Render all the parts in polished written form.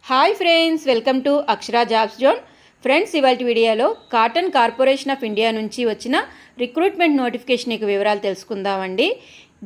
Hi friends, welcome to Akshara jobs zone. Friends, ఇవాళ వీడియోలో cotton corporation of India నుంచి వచ్చిన రిక్రూట్మెంట్ నోటిఫికేషన్ యొక్క వివరాలు తెలుసుకుందామండి.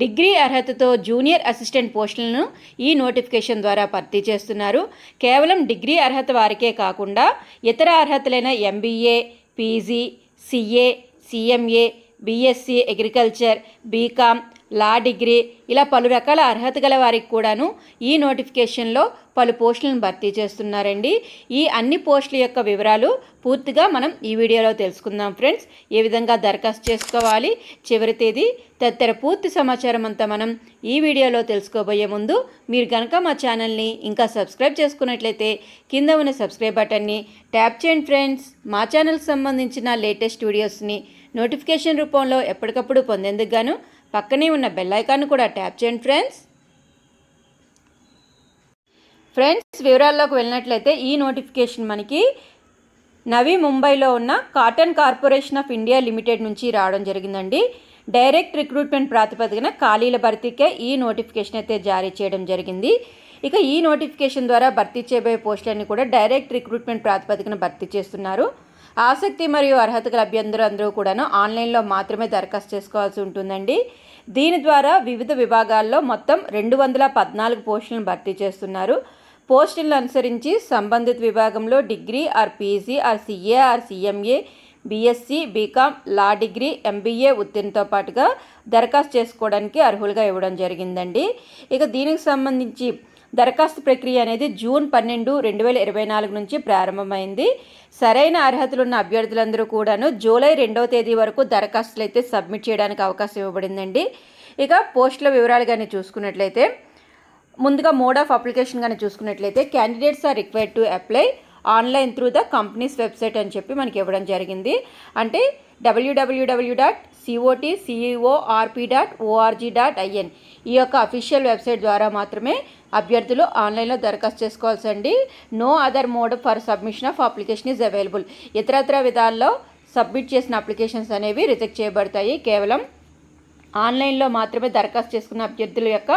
డిగ్రీ అర్హతతో జూనియర్ అసిస్టెంట్ పోస్టులను ఈ నోటిఫికేషన్ ద్వారా భర్తీ చేస్తున్నారు. కేవలం డిగ్రీ అర్హత వారికే కాకుండా ఇతర అర్హతలైన MBA, PG, CA, CMA, BSc agriculture, BCom, law degree ఇలా పలు రకాల అర్హత గల వారికి కూడాను ఈ నోటిఫికేషన్లో పలు పోస్టులను భర్తీ చేస్తున్నారండి. ఈ అన్ని పోస్టుల యొక్క వివరాలు పూర్తిగా మనం ఈ వీడియోలో తెలుసుకుందాం ఫ్రెండ్స్. ఏ విధంగా దరఖాస్తు చేసుకోవాలి, చివరి తేదీ తదితర పూర్తి సమాచారం అంతా మనం ఈ వీడియోలో తెలుసుకోబోయే ముందు మీరు కనుక మా ఛానల్ని ఇంకా సబ్స్క్రైబ్ చేసుకున్నట్లయితే కింద ఉన్న సబ్స్క్రైబ్ బటన్ని ట్యాప్ చేయండి ఫ్రెండ్స్. మా ఛానల్కి సంబంధించిన లేటెస్ట్ వీడియోస్ని నోటిఫికేషన్ రూపంలో ఎప్పటికప్పుడు పొందేందుకు గాను పక్కనే ఉన్న బెల్ ఐకాన్ కూడా ట్యాప్ చేయండి ఫ్రెండ్స్. వివరాల్లోకి వెళ్ళినట్లయితే ఈ నోటిఫికేషన్ మనకి నవీ ముంబైలో ఉన్న cotton corporation of India limited నుంచి రావడం జరిగిందండి. డైరెక్ట్ రిక్రూట్మెంట్ ప్రాతిపదికన ఖాళీల భర్తీకే ఈ నోటిఫికేషన్ అయితే జారీ చేయడం జరిగింది. ఇక ఈ నోటిఫికేషన్ ద్వారా భర్తీ చేయబోయే పోస్టులన్నీ కూడా డైరెక్ట్ రిక్రూట్మెంట్ ప్రాతిపదికన భర్తీ చేస్తున్నారు. ఆసక్తి మరియు అర్హత గల అభ్యర్థులందరూ కూడాను ఆన్లైన్లో మాత్రమే దరఖాస్తు చేసుకోవాల్సి ఉంటుందండి. దీని ద్వారా వివిధ విభాగాల్లో మొత్తం 214 పోస్టులను భర్తీ చేస్తున్నారు. పోస్టులను అనుసరించి సంబంధిత విభాగంలో degree or PG or CA or CMA, BSc, BCom, law degree, MBA ఉత్తీర్ణతో పాటుగా దరఖాస్తు చేసుకోవడానికి అర్హులుగా ఇవ్వడం జరిగిందండి. ఇక దీనికి సంబంధించి దరఖాస్తు ప్రక్రియ అనేది జూన్ 12, 2024 నుంచి ప్రారంభమైంది. సరైన అర్హతలున్న అభ్యర్థులందరూ కూడాను జూలై 2వ తేదీ వరకు దరఖాస్తులు అయితే సబ్మిట్ చేయడానికి అవకాశం ఇవ్వబడిందండి. ఇక పోస్టుల వివరాలు కానీ చూసుకున్నట్లయితే ముందుగా మోడ్ ఆఫ్ అప్లికేషన్ కానీ చూసుకున్నట్లయితే candidates are required to apply online through the company's website అని చెప్పి మనకి ఇవ్వడం జరిగింది. అంటే www.cocorp.org.in ఈ యొక్క అఫీషియల్ వెబ్సైట్ ద్వారా మాత్రమే అభ్యర్థులు ఆన్లైన్లో దరఖాస్తు చేసుకోవాల్సింది. No other mode for submission of application is available. ఇతరత్ర విధాల్లో సబ్మిట్ చేసిన అప్లికేషన్స్ అనేవి రిజెక్ట్ చేయబడతాయి. కేవలం ఆన్లైన్లో మాత్రమే దరఖాస్తు చేసుకున్న అభ్యర్థుల యొక్క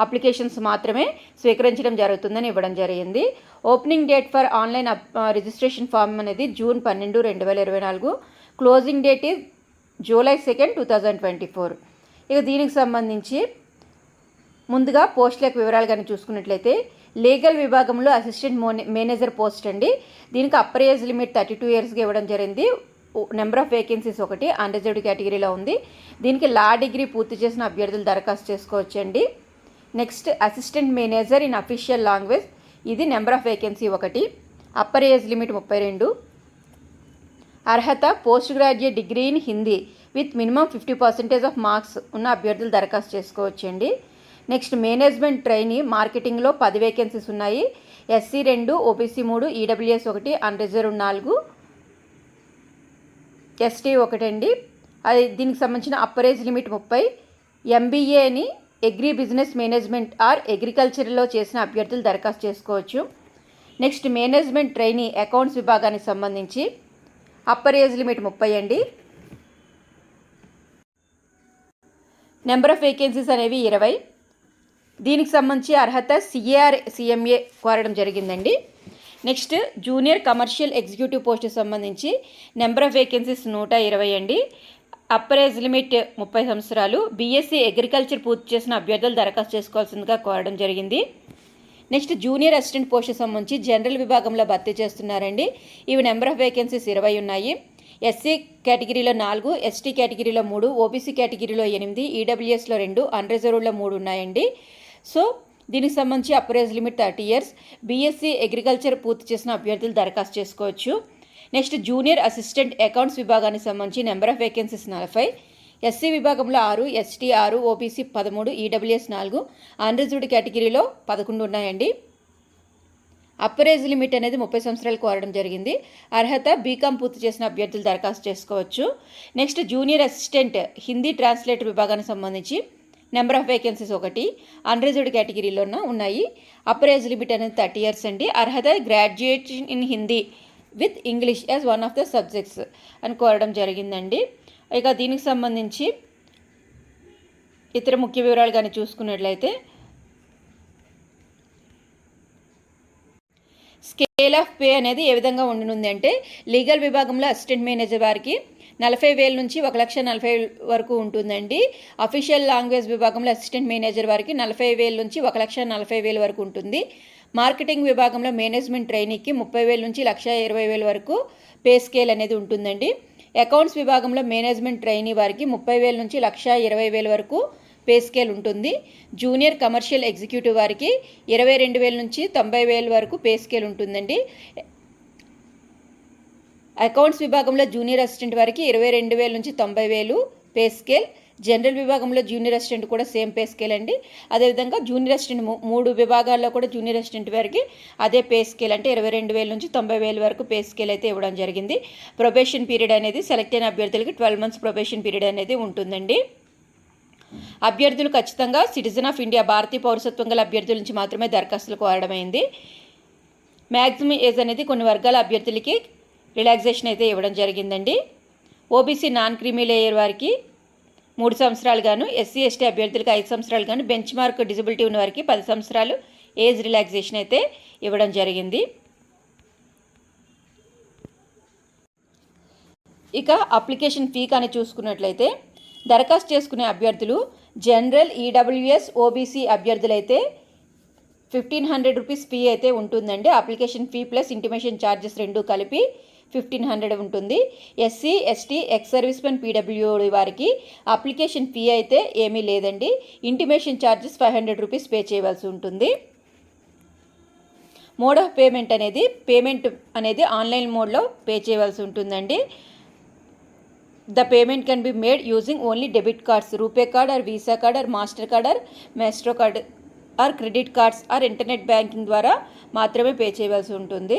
అప్లికేషన్స్ మాత్రమే స్వీకరించడం జరుగుతుందని ఇవ్వడం జరిగింది. Opening date for online registration form అనేది June 12, 2024. Closing date is July 2, 2024. ఇక దీనికి సంబంధించి ముందుగా పోస్టులకు వివరాలు కానీ చూసుకున్నట్లయితే లీగల్ విభాగంలో అసిస్టెంట్ మేనేజర్ పోస్ట్ అండి. దీనికి అప్పర్ ఏజ్ లిమిట్ 32 ఇయర్స్గా ఇవ్వడం జరిగింది. నెంబర్ ఆఫ్ వేకెన్సీస్ 1 అన్రిజర్వ్డ్ కేటగిరీలో ఉంది. దీనికి లా డిగ్రీ పూర్తి చేసిన అభ్యర్థులు దరఖాస్తు చేసుకోవచ్చండి. Next assistant manager in official language, ఇది number of vacancy 1, upper age limit 32. అర్హత post graduate degree in Hindi with minimum 50% of marks ఉన్న అభ్యర్థులు దరఖాస్తు చేసుకోవచ్చండి. నెక్స్ట్ మేనేజ్మెంట్ ట్రైనీ మార్కెటింగ్లో 10 వేకెన్సీస్ ఉన్నాయి. SC 2, OBC 3, EWS 1, unreserved 4, ST 1 అండి. అది దీనికి సంబంధించిన అప్పర్ ఏజ్ లిమిట్ 30. ఎంబీఏని అగ్రి బిజినెస్ మేనేజ్మెంట్ ఆర్ అగ్రికల్చర్లో చేసిన అభ్యర్థులు దరఖాస్తు చేసుకోవచ్చు. నెక్స్ట్ మేనేజ్మెంట్ ట్రైనీ అకౌంట్స్ విభాగానికి సంబంధించి అప్పర్ ఏజ్ లిమిట్ 30 అండి. నెంబర్ ఆఫ్ వేకెన్సీస్ అనేవి 20. దీనికి సంబంధించి అర్హత సిఏఆర్ సిఎంఏ కోరడం జరిగిందండి. నెక్స్ట్ జూనియర్ కమర్షియల్ ఎగ్జిక్యూటివ్ పోస్టుకు సంబంధించి నెంబర్ ఆఫ్ వేకెన్సీస్ 120 అండి. అప్పర్ ఏజ్ లిమిట్ 30 సంవత్సరాలు. బీఎస్సీ అగ్రికల్చర్ పూర్తి చేసిన అభ్యర్థులు దరఖాస్తు చేసుకోవాల్సిందిగా కోరడం జరిగింది. నెక్స్ట్ జూనియర్ అసిస్టెంట్ పోస్టుకు సంబంధించి జనరల్ విభాగంలో భర్తీ చేస్తున్నారండి. ఇవి నెంబర్ ఆఫ్ వేకెన్సీస్ 20 ఉన్నాయి. ఎస్సీ కేటగిరీలో 4, ఎస్టీ కేటగిరీలో 3, ఓబీసీ కేటగిరీలో 8, ఈడబ్ల్యూఎస్లో 2, అన్రిజర్వ్డ్లో 3 ఉన్నాయండి. సో దీనికి సంబంధించి upper age limit 30 years. BSc agriculture పూర్తి చేసిన అభ్యర్థులు దరఖాస్తు చేసుకోవచ్చు. నెక్స్ట్ జూనియర్ అసిస్టెంట్ అకౌంట్స్ విభాగానికి సంబంధించి నెంబర్ ఆఫ్ వేకెన్సీస్ 40. ఎస్సీ విభాగంలో 6, ఎస్టీ 6, ఓబీసీ 13, ఈడబ్ల్యూఎస్ 4, అన్రిజర్వ్డ్ కేటగిరీలో 11 ఉన్నాయండి. అప్పర్ ఏజ్ లిమిట్ అనేది 30 సంవత్సరాలు కోరడం జరిగింది. అర్హత బీకామ్ పూర్తి చేసిన అభ్యర్థులు దరఖాస్తు చేసుకోవచ్చు. Next junior assistant Hindi translator విభాగానికి సంబంధించి నెంబర్ ఆఫ్ వేకెన్సీస్ 1 అన్రిజర్వ్డ్ కేటగిరీలోనూ ఉన్నాయి. అప్పర్ ఏజ్ లిమిట్ అనేది 30 ఇయర్స్ అండి. అర్హత graduation in Hindi with English as one of the subjects అని కోరడం జరిగిందండి. ఇక దీనికి సంబంధించి ఇతర ముఖ్య వివరాలు కానీ చూసుకున్నట్లయితే స్కేల్ ఆఫ్ పే అనేది ఏ విధంగా ఉండనుంది అంటే లీగల్ విభాగంలో అసిస్టెంట్ మేనేజర్ వారికి 40,000 నుంచి 1,40,000 వరకు ఉంటుందండి. అఫీషియల్ లాంగ్వేజ్ విభాగంలో అసిస్టెంట్ మేనేజర్ వారికి 40,000 నుంచి 1,40,000 వరకు ఉంటుంది. మార్కెటింగ్ విభాగంలో మేనేజ్మెంట్ ట్రైనీకి 30,000 నుంచి 1,20,000 వరకు పే స్కేల్ అనేది ఉంటుందండి. అకౌంట్స్ విభాగంలో మేనేజ్మెంట్ ట్రైనీ వారికి 30,000 నుంచి 1,20,000 వరకు పే స్కేల్ ఉంటుంది. జూనియర్ కమర్షియల్ ఎగ్జిక్యూటివ్ వారికి 22,000 నుంచి 90,000 వరకు పే స్కేల్ ఉంటుందండి. అకౌంట్స్ విభాగంలో జూనియర్ అసిస్టెంట్ వారికి 22,000 నుంచి 90,000 పే స్కేల్. జనరల్ విభాగంలో జూనియర్ అసిస్టెంట్ కూడా సేమ్ పే స్కేల్ అండి. అదేవిధంగా జూనియర్ అసిస్టెంట్ 3 విభాగాల్లో కూడా జూనియర్ అసిస్టెంట్ వారికి అదే పే స్కేల్ అంటే 22,000 నుంచి 90,000 వరకు పే స్కేల్ అయితే ఇవ్వడం జరిగింది. ప్రొబేషన్ పీరియడ్ అనేది సెలెక్ట్ అయిన అభ్యర్థులకి 12 months ప్రొబేషన్ పీరియడ్ అనేది ఉంటుందండి. అభ్యర్థులు ఖచ్చితంగా సిటిజన్ ఆఫ్ ఇండియా భారతీయ పౌరసత్వం గల అభ్యర్థుల నుంచి మాత్రమే దరఖాస్తులు కోరడమైంది. మ్యాక్సిమం ఏజ్ అనేది కొన్ని వర్గాల అభ్యర్థులకి రిలాక్సేషన్ అయితే ఇవ్వడం జరిగిందండి. ఓబీసీ నాన్ క్రీమీ లేయర్ వారికి 3 సంవత్సరాలు గాను, ఎస్సీ ఎస్టీ అభ్యర్థులకు 5 సంవత్సరాలు గాను, బెంచ్ మార్క్ డిజబిలిటీ ఉన్న వారికి 10 సంవత్సరాలు ఏజ్ రిలాక్సేషన్ అయితే ఇవ్వడం జరిగింది. ఇక అప్లికేషన్ ఫీ కానీ చూసుకున్నట్లయితే దరఖాస్తు చేసుకునే అభ్యర్థులు జనరల్, ఈడబ్ల్యూఎస్, ఓబీసీ అభ్యర్థులైతే 1,500 రూపీస్ ఫీ అయితే ఉంటుందండి. Application fee plus intimation charges రెండు కలిపి 1,500 ఉంటుంది. SC ST ex service men PWD వారికి అప్లికేషన్ ఫీ అయితే ఏమీ లేదండి. ఇంటిమేషన్ ఛార్జెస్ 500 రూపీస్ పే చేయవలసి ఉంటుంది. మోడ్ ఆఫ్ పేమెంట్ అనేది ఆన్లైన్ మోడ్లో పే చేయవలసి ఉంటుందండి. The payment can be made using only debit cards, RuPay card or visa card or master card or maestro card or credit cards are internet banking ద్వారా మాత్రమే pay చేయవలసి ఉంటుంది.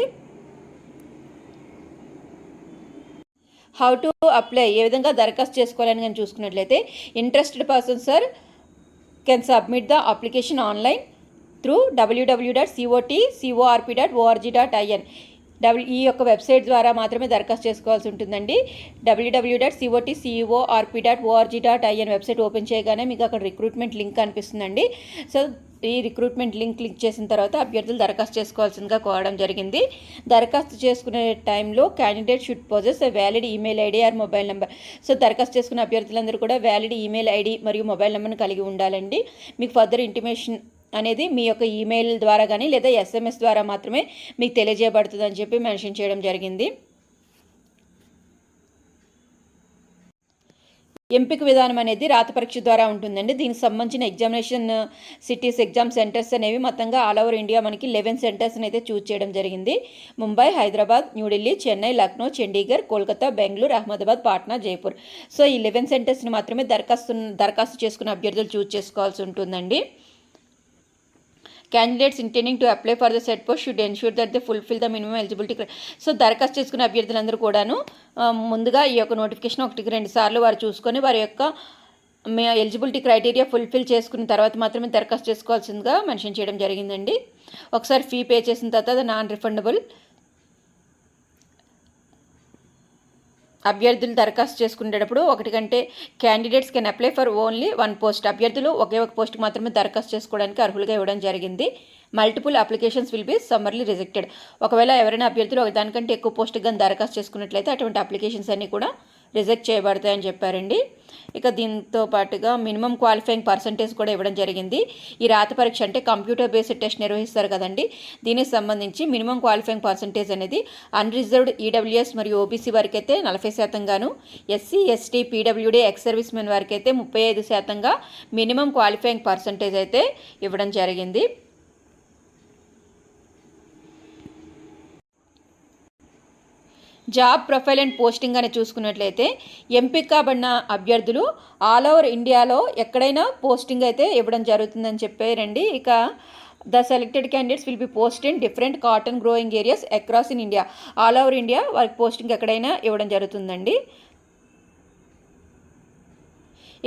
How to apply, ఏ విధంగా దరఖాస్తు చేసుకోవాలని కానీ చూసుకున్నట్లయితే interested persons can submit the application online through www.cotcorp.org.in. ఈ యొక్క వెబ్సైట్ ద్వారా మాత్రమే దరఖాస్తు చేసుకోవాల్సి ఉంటుందండి. www.cotcorp.org.in వెబ్సైట్ ఓపెన్ చేయగానే మీకు అక్కడ రిక్రూట్మెంట్ లింక్ కనిపిస్తుందండి. సో ఈ రిక్రూట్మెంట్ లింక్ క్లిక్ చేసిన తర్వాత అభ్యర్థులు దరఖాస్తు చేసుకోవాల్సిందిగా కోరడం జరిగింది. దరఖాస్తు చేసుకునే టైంలో candidate should possess a valid email ID or mobile number. So దరఖాస్తు చేసుకున్న అభ్యర్థులందరూ కూడా వ్యాలిడ్ ఈమెయిల్ ఐడి మరియు మొబైల్ నెంబర్ని కలిగి ఉండాలండి. మీకు ఫర్దర్ ఇంటిమేషన్ అనేది మీ యొక్క ఈమెయిల్ ద్వారా కానీ లేదా ఎస్ఎంఎస్ ద్వారా మాత్రమే మీకు తెలియజేయబడుతుందని చెప్పి మెన్షన్ చేయడం జరిగింది. ఎంపిక విధానం అనేది రాత పరీక్ష ద్వారా ఉంటుందండి. దీనికి సంబంధించిన ఎగ్జామినేషన్ సిటీస్, ఎగ్జామ్ సెంటర్స్ అనేవి మొత్తంగా ఆల్ ఓవర్ ఇండియా మనకి 11 సెంటర్స్ని అయితే చూస్ చేయడం జరిగింది. ముంబై, హైదరాబాద్, న్యూఢిల్లీ, చెన్నై, లక్నో, చండీగఢ్, కోల్కతా, బెంగళూరు, అహ్మదాబాద్, పాట్నా, జైపూర్. సో ఈ 11 సెంటర్స్ని మాత్రమే దరఖాస్తు చేసుకున్న అభ్యర్థులు చూస్ చేసుకోవాల్సి ఉంటుందండి. Candidates intending to apply for the said post should ensure that they fulfill the minimum eligibility. So దరఖాస్తు చేసుకునే అభ్యర్థులందరూ కూడాను ముందుగా ఈ యొక్క నోటిఫికేషన్ 1-2 సార్లు వారు చూసుకొని వారి యొక్క ఎలిజిబిలిటీ క్రైటీరియా ఫుల్ఫిల్ చేసుకున్న తర్వాత మాత్రమే దరఖాస్తు చేసుకోవాల్సిందిగా మెన్షన్ చేయడం జరిగిందండి. ఒకసారి ఫీ పే చేసిన తర్వాత అది నాన్ రిఫండబుల్. అభ్యర్థులు దరఖాస్తు చేసుకునేటప్పుడు 1 కంటే candidates can apply for only 1 post. అభ్యర్థులు ఒకే ఒక పోస్ట్కి మాత్రమే దరఖాస్తు చేసుకోవడానికి అర్హులుగా ఇవ్వడం జరిగింది. Multiple applications will be summarily rejected. ఒకవేళ ఎవరైనా అభ్యర్థులు దానికంటే ఎక్కువ పోస్ట్కి కానీ దరఖాస్తు చేసుకున్నట్లయితే అటువంటి అప్లికేషన్స్ అన్నీ కూడా రిజెక్ట్ చేయబడతాయని చెప్పారండి. ఇక దీంతో పాటుగా మినిమం క్వాలిఫైయింగ్ పర్సంటేజ్ కూడా ఇవ్వడం జరిగింది. ఈ రాత పరీక్ష అంటే కంప్యూటర్ బేస్డ్ టెస్ట్ నిర్వహిస్తారు కదండి, దీనికి సంబంధించి మినిమం క్వాలిఫైయింగ్ పర్సంటేజ్ అనేది అన్రిజర్వ్డ్ ఈడబ్ల్యూఎస్ మరియు ఓబీసీ వారికి అయితే 40% గాను, SC ST PWD X service men వారికి అయితే 35% మినిమం క్వాలిఫైయింగ్ పర్సంటేజ్ అయితే ఇవ్వడం జరిగింది. జాబ్ ప్రొఫైల్ అండ్ పోస్టింగ్ అని చూసుకున్నట్లయితే ఎంపిక కాబడిన అభ్యర్థులు ఆల్ ఓవర్ ఇండియాలో ఎక్కడైనా పోస్టింగ్ అయితే ఇవ్వడం జరుగుతుందని చెప్పారండి. ఇక the selected candidates will be post in different cotton growing areas across in India. All over India వారికి పోస్టింగ్ ఎక్కడైనా ఇవ్వడం జరుగుతుందండి.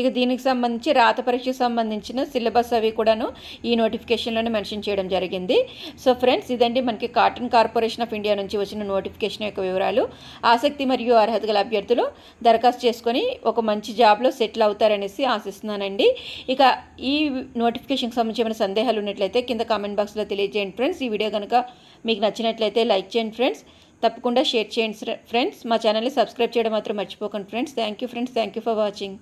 ఇక దీనికి సంబంధించి రాత పరీక్షకు సంబంధించిన సిలబస్ అవి కూడాను ఈ నోటిఫికేషన్లోనే మెన్షన్ చేయడం జరిగింది. సో ఫ్రెండ్స్, ఇదండి మనకి కాటన్ కార్పొరేషన్ ఆఫ్ ఇండియా నుంచి వచ్చిన నోటిఫికేషన్ యొక్క వివరాలు. ఆసక్తి మరియు అర్హత గల అభ్యర్థులు దరఖాస్తు చేసుకొని ఒక మంచి జాబ్లో సెటిల్ అవుతారనేసి ఆశిస్తున్నానండి. ఇక ఈ నోటిఫికేషన్కి సంబంధించి ఏమైనా సందేహాలు ఉన్నట్లయితే కింద కామెంట్ బాక్స్లో తెలియజేయండి ఫ్రెండ్స్. ఈ వీడియో కనుక మీకు నచ్చినట్లయితే లైక్ చేయండి ఫ్రెండ్స్. తప్పకుండా షేర్ చేయండి ఫ్రెండ్స్. మా ఛానల్ని సబ్స్క్రైబ్ చేయడం మాత్రం మర్చిపోకండి friends. Thank you friends. Thank you for watching.